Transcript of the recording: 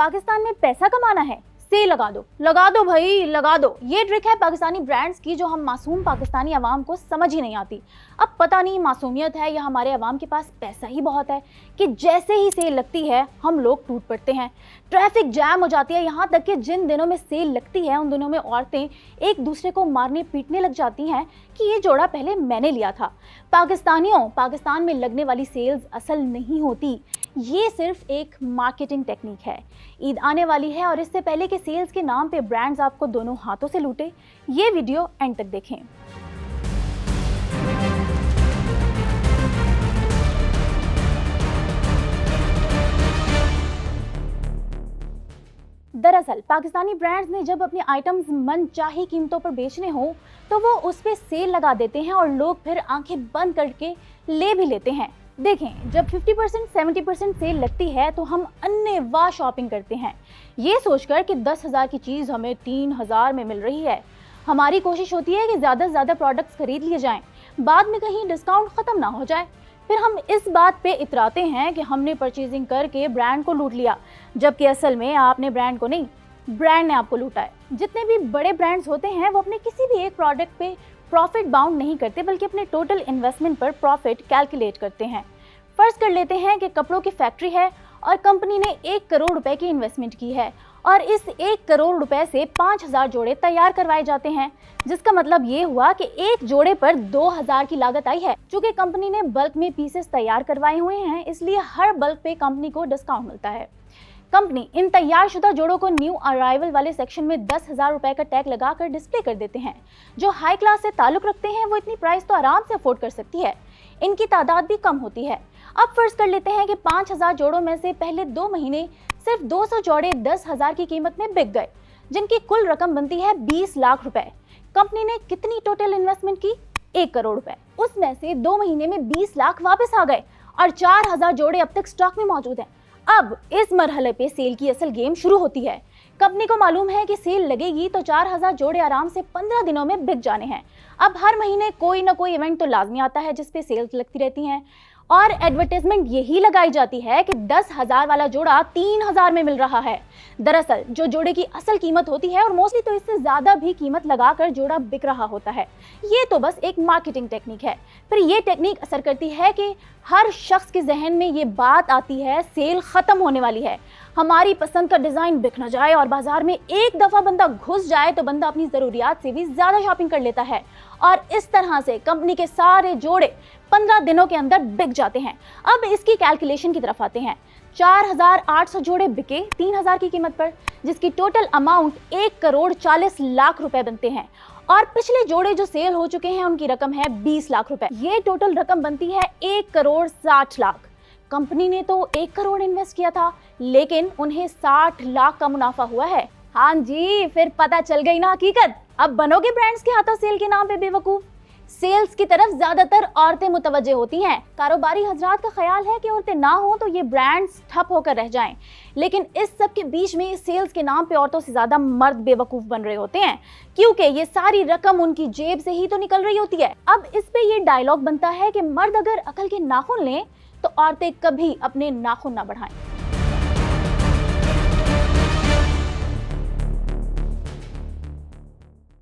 पाकिस्तान में पैसा कमाना है, सेल लगा दो भाई, लगा दो। ये ट्रिक है पाकिस्तानी ब्रांड्स की जो हम मासूम पाकिस्तानी अवाम को समझ ही नहीं आती। अब पता नहीं मासूमियत है या हमारे अवाम के पास पैसा ही बहुत है कि जैसे ही सेल लगती है हम लोग टूट पड़ते हैं, ट्रैफिक जैम हो जाती है। यहाँ तक कि जिन दिनों में सेल लगती है उन दिनों में औरतें एक दूसरे को मारने पीटने लग जाती हैं कि ये जोड़ा पहले मैंने लिया था। पाकिस्तान में लगने वाली सेल्स असल नहीं होती, ये सिर्फ एक मार्केटिंग टेक्निक है। ईद आने वाली है और इससे पहले कि सेल्स के नाम पे ब्रांड्स आपको दोनों हाथों से लूटे, ये वीडियो एंड तक देखें। दरअसल पाकिस्तानी ब्रांड्स ने जब अपने आइटम्स मनचाही कीमतों पर बेचने हो तो वो उस पे सेल लगा देते हैं और लोग फिर आंखें बंद करके ले भी लेते हैं। देखें, जब 50% 70% सेल लगती है तो हम अन्नेवाह शॉपिंग करते हैं, ये सोचकर कि 10,000 की चीज़ हमें 3,000 में मिल रही है। हमारी कोशिश होती है कि ज़्यादा से ज़्यादा प्रोडक्ट्स खरीद लिए जाएं, बाद में कहीं डिस्काउंट ख़त्म ना हो जाए। फिर हम इस बात पे इतराते हैं कि हमने परचेजिंग करके ब्रांड को लूट लिया, जबकि असल में आपने ब्रांड को नहीं, ब्रांड ने आपको लूटा है। जितने भी बड़े ब्रांड्स होते हैं वो अपने किसी भी एक प्रोडक्ट पे प्रॉफिट बाउंड नहीं करते, बल्कि अपने टोटल इन्वेस्टमेंट पर प्रॉफिट कैलकुलेट करते हैं। फर्ज कर लेते हैं कि कपड़ों की फैक्ट्री है और कंपनी ने 1 करोड़ रुपए की इन्वेस्टमेंट की है और इस 1 करोड़ रुपए से 5,000 जोड़े तैयार करवाए जाते हैं, जिसका मतलब ये हुआ कि एक जोड़े पर 2,000 की लागत आई है। चूंकि कंपनी ने बल्क में पीसेस तैयार करवाए हुए हैं, इसलिए हर बल्क पे कंपनी को डिस्काउंट मिलता है। कंपनी इन तैयारशुदा जोड़ों को न्यू अराइवल वाले सेक्शन में 10,000 रुपए का टैग लगाकर डिस्प्ले कर देते हैं। जो हाई क्लास से ताल्लुक रखते हैं वो इतनी प्राइस तो आराम से अफोर्ड कर सकती है, इनकी तादाद भी कम होती है। अब फर्ज कर लेते हैं कि 5,000 जोड़ों में से पहले 2 महीने सिर्फ 200 जोड़े 10,000 की कीमत में बिक गए, जिनकी कुल रकम बनती है 20 लाख रुपए। कंपनी ने कितनी टोटल इन्वेस्टमेंट की? 1 करोड़ रुपए। उसमें से 2 महीने में 20 लाख वापस आ गए और 4,000 जोड़े अब तक स्टॉक में मौजूद हैं। अब इस मरहले पे सेल की असल गेम शुरू होती है। कंपनी को मालूम है कि सेल लगेगी तो 4,000 जोड़े आराम से 15 दिनों में बिक जाने हैं। अब हर महीने कोई ना कोई इवेंट तो लाजमी आता है जिसपे सेल्स लगती रहती हैं और एडवर्टाइजमेंट यही लगाई जाती है कि 10,000 वाला जोड़ा 3,000 में मिल रहा है। दरअसल जो जोड़े की असल कीमत होती है और मोस्टली तो इससे ज्यादा भी कीमत लगाकर जोड़ा बिक रहा होता है। ये तो बस एक मार्केटिंग टेक्निक है। फिर ये टेक्निक असर करती है कि हर शख्स के जहन में ये बात आती है सेल खत्म होने वाली है, हमारी पसंद का डिजाइन बिक न जाए और बाजार में एक दफा बंदा घुस जाए तो बंदा अपनी जरूरियात से भी ज्यादा शॉपिंग कर लेता है और इस तरह से कंपनी के सारे जोड़े 15 दिनों के अंदर बिक जाते हैं। अब इसकी कैलकुलेशन की तरफ आते हैं। 4,800 जोड़े बिके 3,000 की कीमत पर, जिसकी टोटल अमाउंट 1 करोड़ 40 लाख रुपए बनते हैं और पिछले जोड़े जो सेल हो चुके हैं उनकी रकम है 20 लाख रुपए। ये टोटल रकम बनती है 1 करोड़ 60 लाख। कंपनी ने तो 1 करोड़ इन्वेस्ट किया था, लेकिन उन्हें 60 लाख का मुनाफा हुआ है। हाँ जी, फिर पता चल गई ना हकीकत। अब बनोगे ब्रांड्स के हाथों सेल के नाम पे बेवकूफ। सेल्स की तरफ ज्यादातर औरतें मुतवज्जे होती हैं। कारोबारी हजरात का ख्याल है कि औरतें ना हो तो ये ब्रांड्स ठप होकर रह जाएं, लेकिन इस सब के बीच में सेल्स के नाम पे औरतों से ज्यादा मर्द बेवकूफ बन रहे होते हैं, क्योंकि ये सारी रकम उनकी जेब से ही तो निकल रही होती है। अब इस पे ये डायलॉग बनता है कि मर्द अगर अकल के नाखून लें तो औरतें कभी अपने नाखून ना बढ़ाएं।